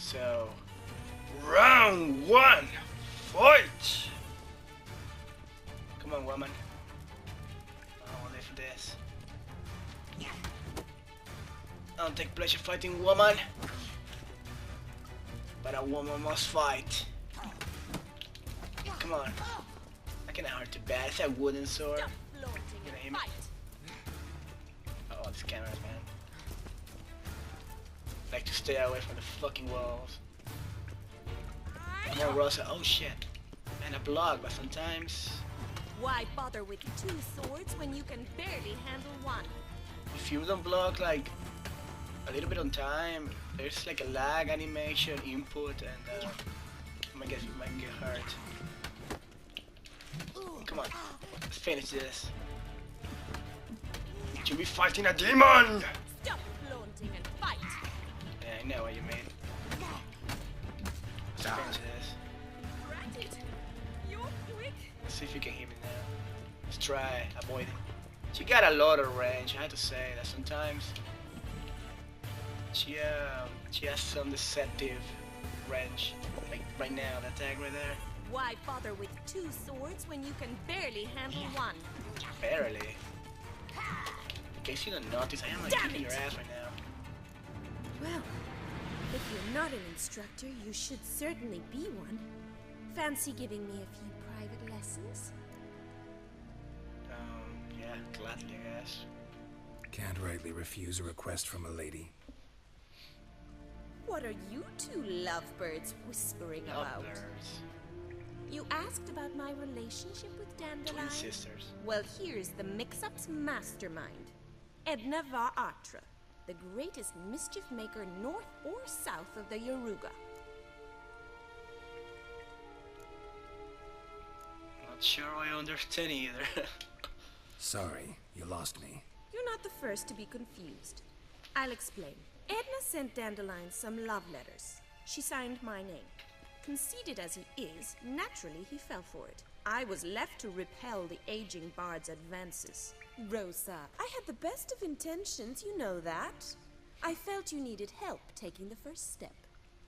So, round one, fight! Come on, woman. I don't live for this. I don't take pleasure fighting woman, but a woman must fight. Come on. I cannot hurt too bad. It's a wooden sword. You gonna hit me? Oh, these cameras, man. Like to stay away from the fucking walls. More Rosa. Oh shit. And a block, but sometimes. Why bother with two swords when you can barely handle one? If you don't block like a little bit on time, there's like a lag animation input, and I guess you might get hurt. Come on, let's finish this. You be fighting a demon! Stop flaunting and fight! Yeah, I know what you mean. Let's finish this. Granted, you're quick. Let's see if you can hit me now. Let's try avoiding. She got a lot of range. I have to say that sometimes she has some deceptive range. Like right now, that tag right there. Why bother with two swords when you can barely handle one? Barely. In case you don't notice, I am like kicking your ass right now. Well, if you're not an instructor, you should certainly be one. Fancy giving me a few private lessons? Yeah, gladly, I guess. Can't rightly refuse a request from a lady. What are you two lovebirds whispering about? Lovebirds. You asked about my relationship with Dandelion? Twin sisters. Well, here's the mix-up's mastermind. Edna Va-Atra, the greatest mischief maker north or south of the Yaruga. Not sure I understand either. Sorry, you lost me. You're not the first to be confused. I'll explain. Edna sent Dandelion some love letters. She signed my name. Conceited as he is, naturally he fell for it. I was left to repel the aging bard's advances. Rosa, I had the best of intentions, you know that. I felt you needed help taking the first step.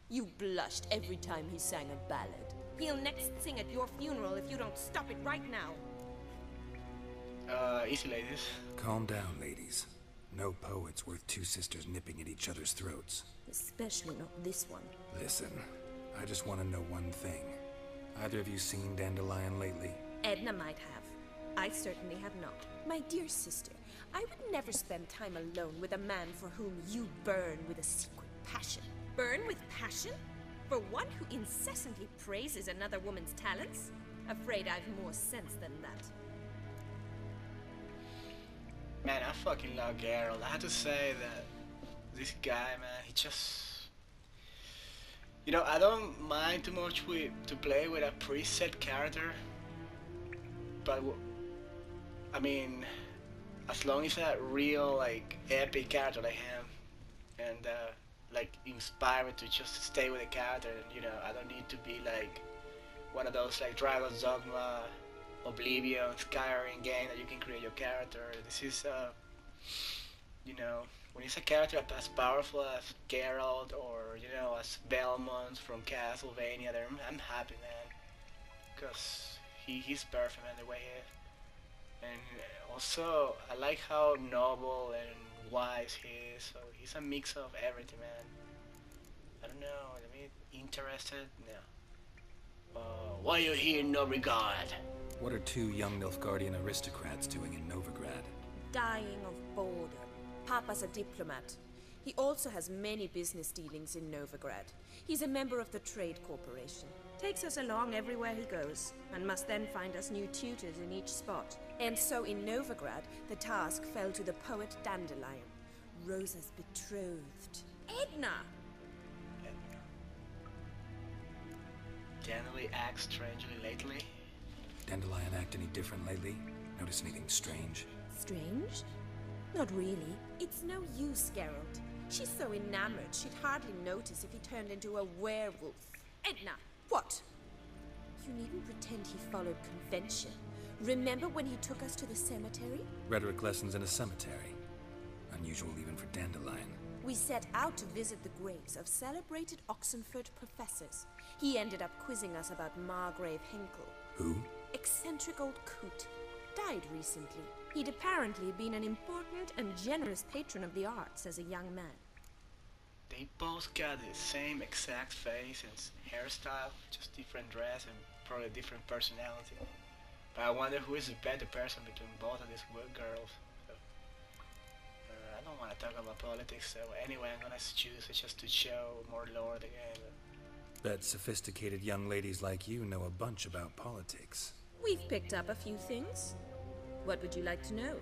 You blushed every time he sang a ballad. He'll next sing at your funeral if you don't stop it right now. Easy ladies. Calm down, ladies. No poet's worth two sisters nipping at each other's throats. Especially not this one. Listen, I just want to know one thing. Either of you seen Dandelion lately? Edna might have. I certainly have not. My dear sister, I would never spend time alone with a man for whom you burn with a secret passion. Burn with passion? For one who incessantly praises another woman's talents? Afraid I've more sense than that. Man, I fucking love Geralt. I have to say that this guy, man, he just... You know, I don't mind too much to play with a preset character, but I mean, as long as a real like epic character like him, and like inspiring to just stay with the character, and you know, I don't need to be like one of those like Dragon's Dogma, Oblivion, Skyrim game that you can create your character. This is you know, when it's a character as powerful as Geralt or, you know, as Belmont from Castlevania, I'm happy, man. Because he's perfect, man, the way he is. And also, I like how noble and wise he is. So he's a mix of everything, man. I don't know, I mean, interested? No. Why you here, no regard? What are two young Nilfgaardian aristocrats doing in Novigrad? Dying of boredom. Papa's a diplomat. He also has many business dealings in Novigrad. He's a member of the Trade Corporation. Takes us along everywhere he goes, and must then find us new tutors in each spot. And so in Novigrad, the task fell to the poet Dandelion, Rosa's betrothed. Edna! Dandelion acts strangely lately. Dandelion act any different lately? Notice anything strange? Strange? Not really. It's no use, Geralt. She's so enamored, she'd hardly notice if he turned into a werewolf. Edna, what? You needn't pretend he followed convention. Remember when he took us to the cemetery? Rhetoric lessons in a cemetery. Unusual even for Dandelion. We set out to visit the graves of celebrated Oxenford professors. He ended up quizzing us about Margrave Henkel. Who? Eccentric old coot. Died recently. He'd apparently been an important and generous patron of the arts as a young man. They both got the same exact face and hairstyle, just different dress and probably different personality. But I wonder who is the better person between both of these good girls. So, I don't want to talk about politics, so anyway, I'm gonna choose it just to show more lore of the game. Bet sophisticated young ladies like you know a bunch about politics. We've picked up a few things. What would you like to know?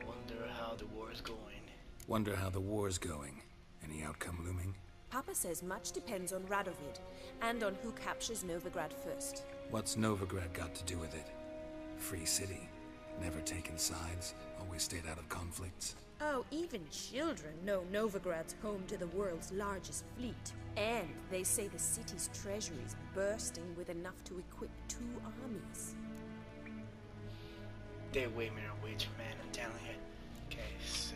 Wonder how the war is going. Wonder how the war's going. Any outcome looming? Papa says much depends on Radovid, and on who captures Novigrad first. What's Novigrad got to do with it? Free city. Never taken sides. Always stayed out of conflicts. Oh, even children know Novigrad's home to the world's largest fleet. And they say the city's treasury is bursting with enough to equip 2 armies. They women are witch, man, I'm telling you. Okay, so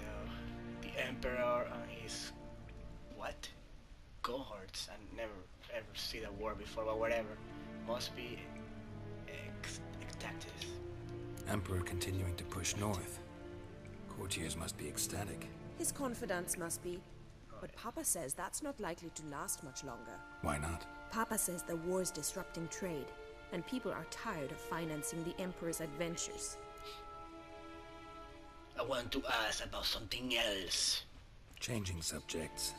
the Emperor and his what? Cohorts. I never ever see that word before, but whatever. Must be ecstatic. Emperor continuing to push north. Courtiers must be ecstatic. His confidants must be. But Papa says that's not likely to last much longer. Why not? Papa says the war's disrupting trade, and people are tired of financing the Emperor's adventures. I want to ask about something else. Changing subjects.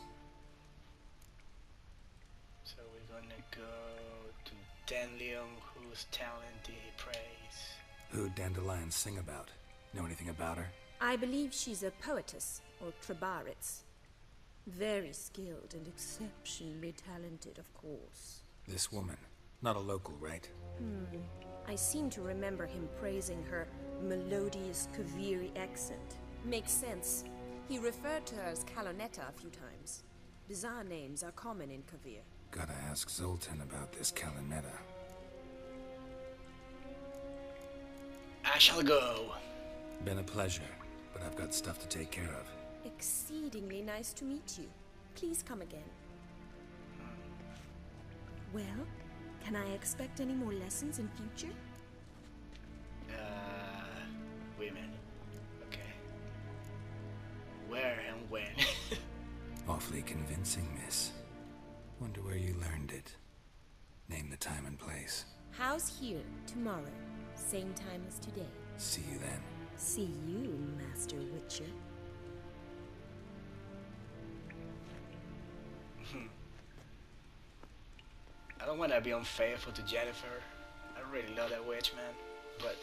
So we're gonna go to Denlium, whose talent did he praise? Who'd dandelions sing about? Know anything about her? I believe she's a poetess, or TreVor-X. Very skilled and exceptionally talented, of course. This woman. Not a local, right? I seem to remember him praising her melodious Kaviri accent. Makes sense. He referred to her as Kalonetta a few times. Bizarre names are common in Kavir. Gotta ask Zoltan about this Kalonetta. I shall go. Been a pleasure, but I've got stuff to take care of. Exceedingly nice to meet you. Please come again. Well, can I expect any more lessons in future? Women. Okay. Where and when? Awfully convincing, miss. Wonder where you learned it. Name the time and place. House here, tomorrow. Same time as today. See you then. See you, Master Witcher. I don't want to be unfaithful to Jennifer. I really love that witch, man. But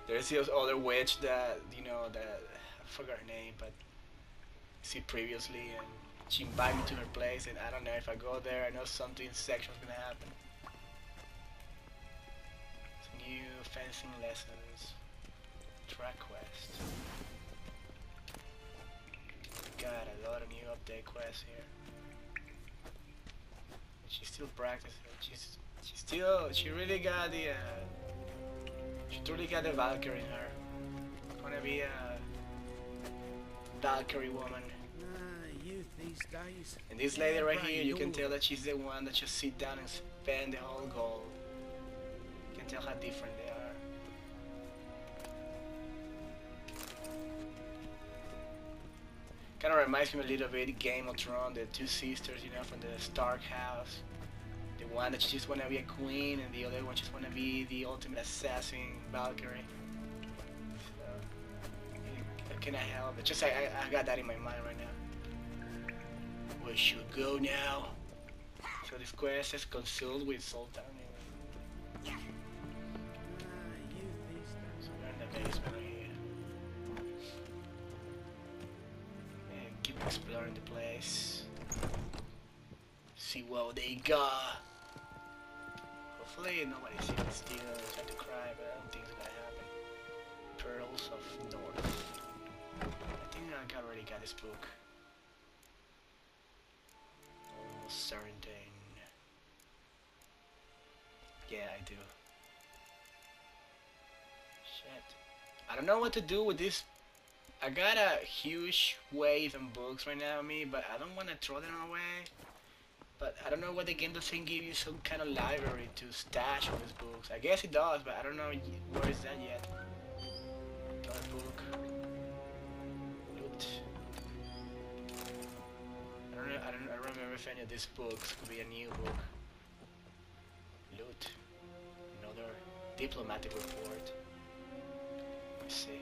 there's this other witch that, you know, that I forgot her name, but I see previously, and she invited me to her place, and I don't know if I go there, I know something sexual is gonna happen. Some new fencing lessons, track quest. Got a lot of new update quests here. She still practices. She really got the she totally got the Valkyrie in her. Gonna be a Valkyrie woman. Youth these days. And this lady right here, you can tell that she's the one that just sit down and spend the whole gold. You can tell how different they are. Kind of reminds me a little bit of Game of Thrones, the 2 sisters, you know, from the Stark house. The one that just wanna be a queen, and the other one just wanna be the ultimate assassin, Valkyrie. So, how can I help it? Just I got that in my mind right now. We should go now. So this quest is consult with Sultan. So we're in the basement right here. And keep exploring the place. See what they got. Hopefully nobody's even still trying to cry, but I don't think it's gonna happen. Pearls of North. I think I already got this book. Almost certain. Yeah, I do. Shit. I don't know what to do with this. I got a huge weight of books right now on me, but I don't want to throw them away. But I don't know why the game doesn't give you some kind of library to stash all these books. I guess it does, but I don't know where is that yet. Another book. Loot. I don't remember if any of these books could be a new book. Loot. Another diplomatic report. Let's see.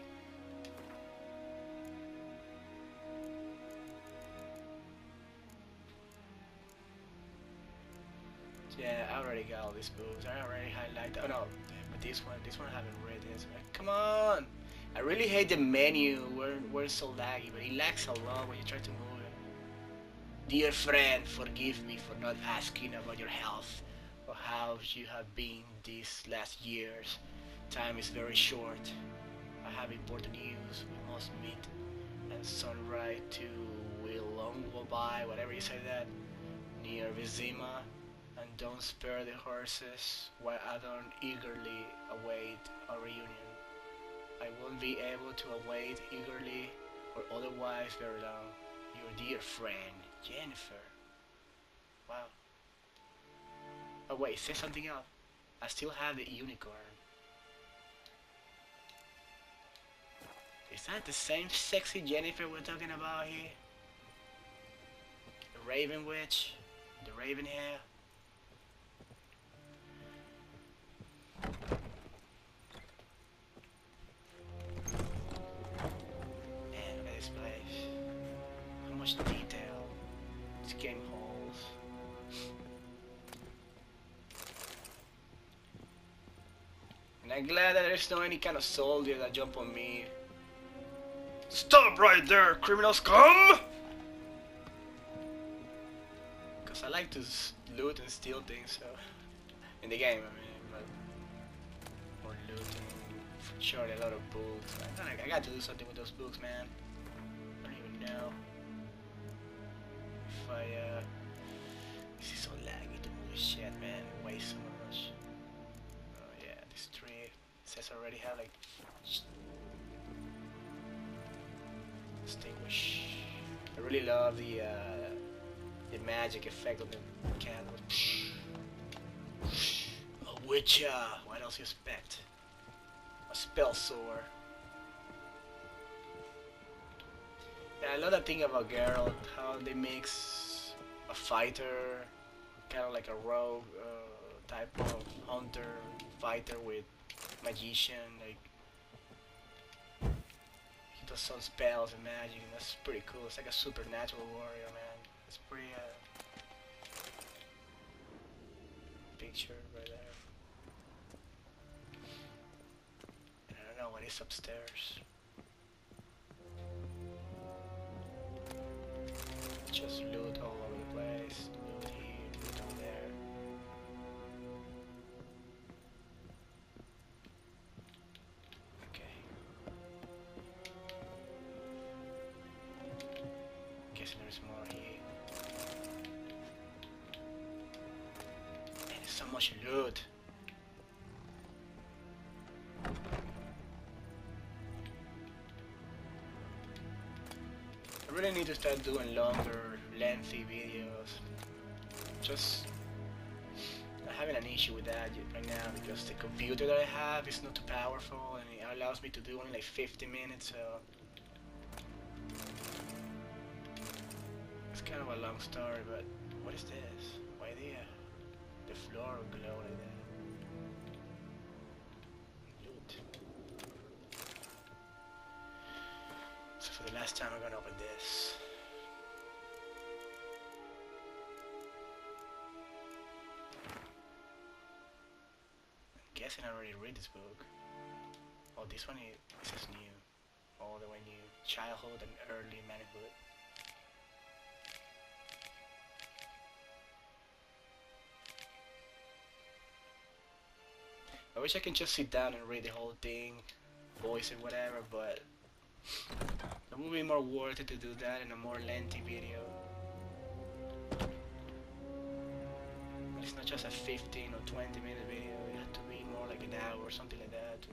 Yeah, I already got all these books. I already highlighted. Oh no, but this one I haven't read this. Come on! I really hate the menu where it's so laggy, but it lags a lot when you try to move it. Dear friend, forgive me for not asking about your health or how you have been these last years. Time is very short. I have important news. We must meet at sunrise to Willongwabai, whatever you say that, near Vizima. And don't spare the horses while I don't eagerly await a reunion. I won't be able to await eagerly or otherwise very long. Your dear friend, Jennifer. Wow. Oh wait, say something else. I still have the unicorn. Is that the same sexy Jennifer we're talking about here? The Raven Witch? The Raven Hair? Detail. This game holds. And I'm glad that there's no any kind of soldier that jump on me. Stop right there, criminal scum! Cause I like to loot and steal things, so in the game, I mean, but more looting, surely a lot of books. I got to do something with those books, man. I don't even know. This is so laggy to move this shit, man. It weighs so much. Oh yeah, this tree says I already have like distinguish. I really love the magic effect of the candle. A witcher. What else you expect? A spell sword. Yeah, I love that thing about Geralt, how they mix a fighter, kind of like a rogue type of hunter fighter with magician. Like he does some spells and magic, and that's pretty cool. It's like a supernatural warrior, man. It's pretty picture right there. And I don't know what is upstairs. Just loot all over the place. Loot here, loot over there. Okay. Guessing there's more here. Man, there's so much loot. I really need to start doing longer, lengthy videos. Just I'm having an issue with that right now because the computer that I have is not too powerful and it allows me to do only like 50 minutes, so it's kind of a long story. But what is this? Why the floor glow like that? Loot. So for the last time I'm gonna open this. I'm guessing I already read this book. Oh, this one it says new. All the way new. Childhood and early manhood. I wish I can just sit down and read the whole thing, voice it, whatever, but it would be more worth it to do that in a more lengthy video. It's not just a 15 or 20 minute video, it had to be more like an hour or something like that.